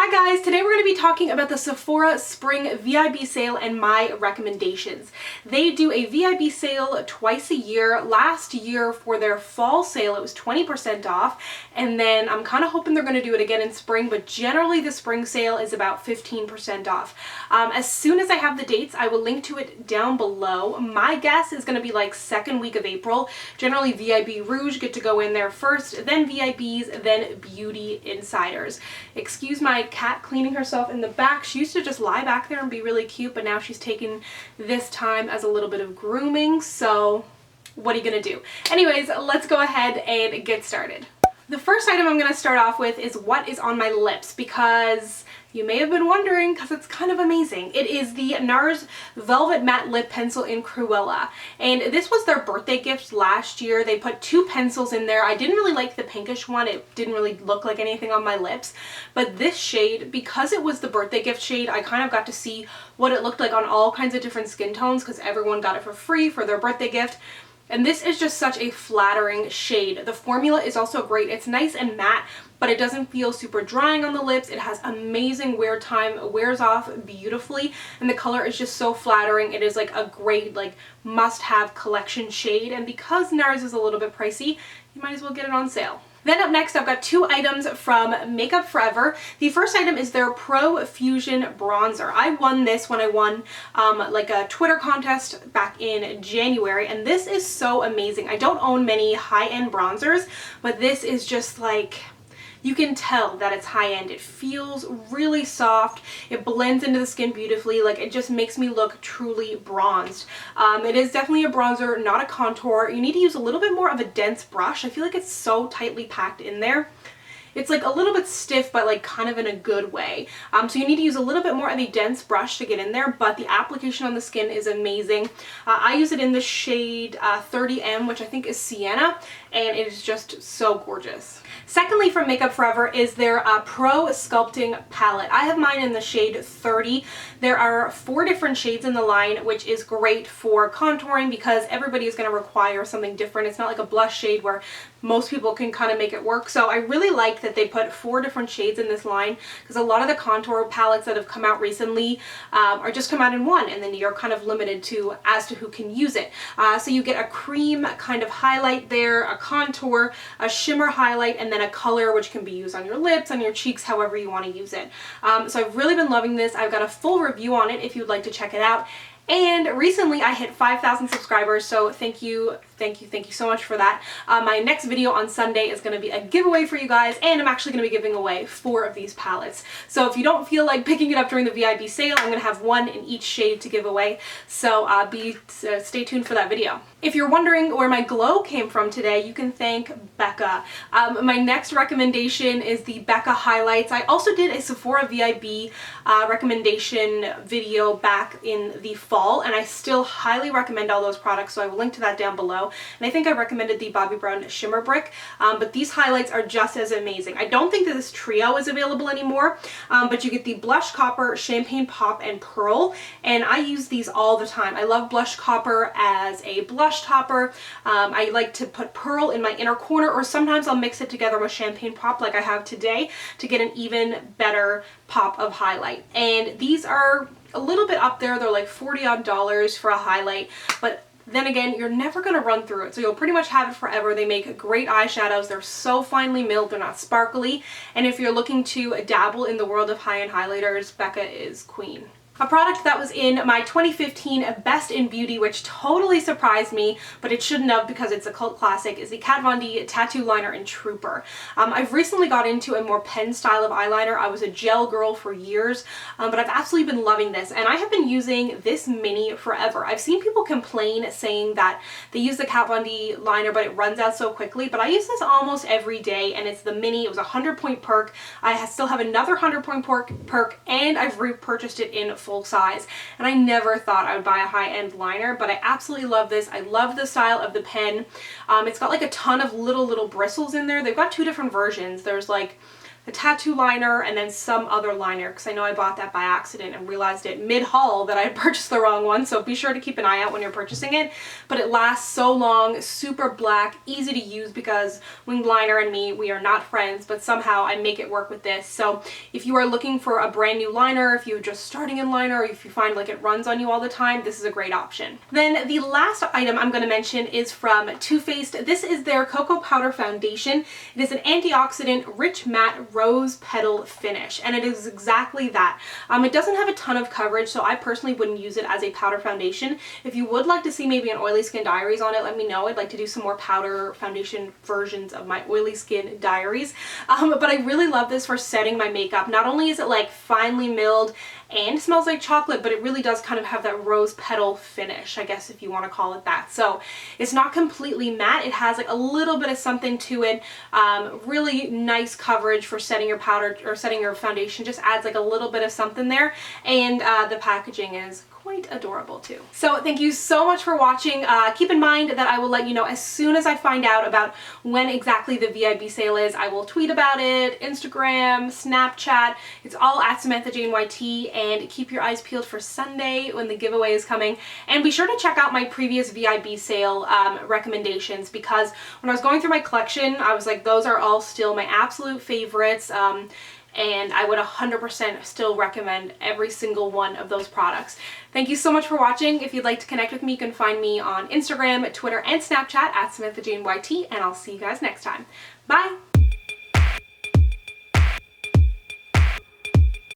Hi guys, today we're going to be talking about the Sephora Spring VIB sale and my recommendations. They do a VIB sale twice a year. Last year for their fall sale it was 20% off, and then I'm kind of hoping they're going to do it again in spring, but generally the spring sale is about 15% off. As soon as I have the dates, I will link to it down below. My guess is going to be like second week of April. Generally VIB Rouge get to go in there first, then VIBs, then Beauty Insiders. Excuse my cat cleaning herself in the back. She used to just lie back there and be really cute, but now she's taking this time as a little bit of grooming, so what are you gonna do? Anyways, let's go ahead and get started. The first item I'm going to start off with is what is on my lips, because you may have been wondering, because it's kind of amazing. It is the NARS Velvet Matte Lip Pencil in Cruella, and this was their birthday gift last year. They put two pencils in there. I didn't really like the pinkish one. It didn't really look like anything on my lips, but this shade, because it was the birthday gift shade, I kind of got to see what it looked like on all kinds of different skin tones, because everyone got it for free for their birthday gift. And this is just such a flattering shade. The formula is also great. It's nice and matte, but it doesn't feel super drying on the lips. It has amazing wear time, it wears off beautifully, and the color is just so flattering. It is like a great must-have collection shade, and because NARS is a little bit pricey, you might as well get it on sale. Then up next, I've got two items from Makeup Forever. The first item is their Pro Fusion Bronzer. I won this when I won like a Twitter contest back in January, and this is so amazing. I don't own many high-end bronzers, but this is just like, you can tell that it's high-end. It feels really soft. It blends into the skin beautifully. Like, it just makes me look truly bronzed. It is definitely a bronzer, not a contour. You need to use a little bit more of a dense brush. I feel like it's so tightly packed in there. It's like a little bit stiff, but like kind of in a good way. So you need to use a little bit more of a dense brush to get in there, but the application on the skin is amazing. I use it in the shade 30M, which I think is Sienna, and it is just so gorgeous. Secondly, from Makeup Forever is their Pro Sculpting Palette. I have mine in the shade 30. There are 4 different shades in the line, which is great for contouring because everybody is going to require something different. It's not like a blush shade where most people can kind of make it work. So I really like that they put 4 different shades in this line, because a lot of the contour palettes that have come out recently are just come out in one, and then you're kind of limited as to who can use it. So you get a cream kind of highlight there, a contour, a shimmer highlight, and then a color which can be used on your lips, on your cheeks, however you want to use it. So I've really been loving this. I've got a full review on it if you'd like to check it out. And recently I hit 5,000 subscribers, so thank you so much for that. My next video on Sunday is going to be a giveaway for you guys, and I'm actually going to be giving away 4 of these palettes. So if you don't feel like picking it up during the VIB sale, I'm going to have 1 in each shade to give away, so stay tuned for that video. If you're wondering where my glow came from today, you can thank Becca. My next recommendation is the Becca highlights. I also did a Sephora VIB recommendation video back in the fall, and I still highly recommend all those products, so I will link to that down below. And I think I recommended the Bobbi Brown Shimmer Brick, but these highlights are just as amazing. I don't think that this trio is available anymore, but you get the Blush Copper, Champagne Pop, and Pearl, and I use these all the time. I love Blush Copper as a blush topper. I like to put Pearl in my inner corner, or sometimes I'll mix it together with Champagne Pop like I have today to get an even better pop of highlight. And these are a little bit up there. They're like $40 odd for a highlight, but then again, you're never going to run through it, so you'll pretty much have it forever. They make great eyeshadows. They're so finely milled, they're not sparkly, and if you're looking to dabble in the world of high-end highlighters, Becca is queen. A product that was in my 2015 Best in Beauty, which totally surprised me, but it shouldn't have because it's a cult classic, is the Kat Von D Tattoo Liner in Trooper. I've recently got into a more pen style of eyeliner. I was a gel girl for years, but I've absolutely been loving this, and I have been using this mini forever. I've seen people complain saying that they use the Kat Von D liner, but it runs out so quickly, but I use this almost every day, and it's the mini. It was a 100-point perk. I still have another 100-point perk, and I've repurchased it in full size, and I never thought I would buy a high-end liner, but I absolutely love this. I love the style of the pen. It's got like a ton of little bristles in there. They've got 2 different versions. There's like a tattoo liner, and then some other liner, because I know I bought that by accident and realized it mid-haul that I had purchased the wrong one, so be sure to keep an eye out when you're purchasing it. But it lasts so long, super black, easy to use, because winged liner and me, we are not friends, but somehow I make it work with this. So if you are looking for a brand new liner, if you're just starting in liner, or if you find like it runs on you all the time, this is a great option. Then the last item I'm going to mention is from Too Faced. This is their Cocoa Powder Foundation. It is an antioxidant, rich matte rose petal finish, and it is exactly that. It doesn't have a ton of coverage, so I personally wouldn't use it as a powder foundation. If you would like to see maybe an oily skin diaries on it, let me know. I'd like to do some more powder foundation versions of my oily skin diaries. But I really love this for setting my makeup. Not only is it like finely milled and smells like chocolate, but it really does kind of have that rose petal finish, I guess, if you want to call it that. So it's not completely matte. It has like a little bit of something to it. Really nice coverage for setting your powder or setting your foundation. Just adds like a little bit of something there. And the packaging is quite adorable too. So thank you so much for watching. Keep in mind that I will let you know as soon as I find out about when exactly the VIB sale is. I will tweet about it, Instagram, Snapchat. It's all at Samantha Jane YT, and keep your eyes peeled for Sunday when the giveaway is coming. And be sure to check out my previous VIB sale recommendations, because when I was going through my collection, I was like, those are all still my absolute favorites. And I would 100% still recommend every single one of those products. Thank you so much for watching. If you'd like to connect with me, you can find me on Instagram, Twitter, and Snapchat at Samantha Jane YT, and I'll see you guys next time. Bye!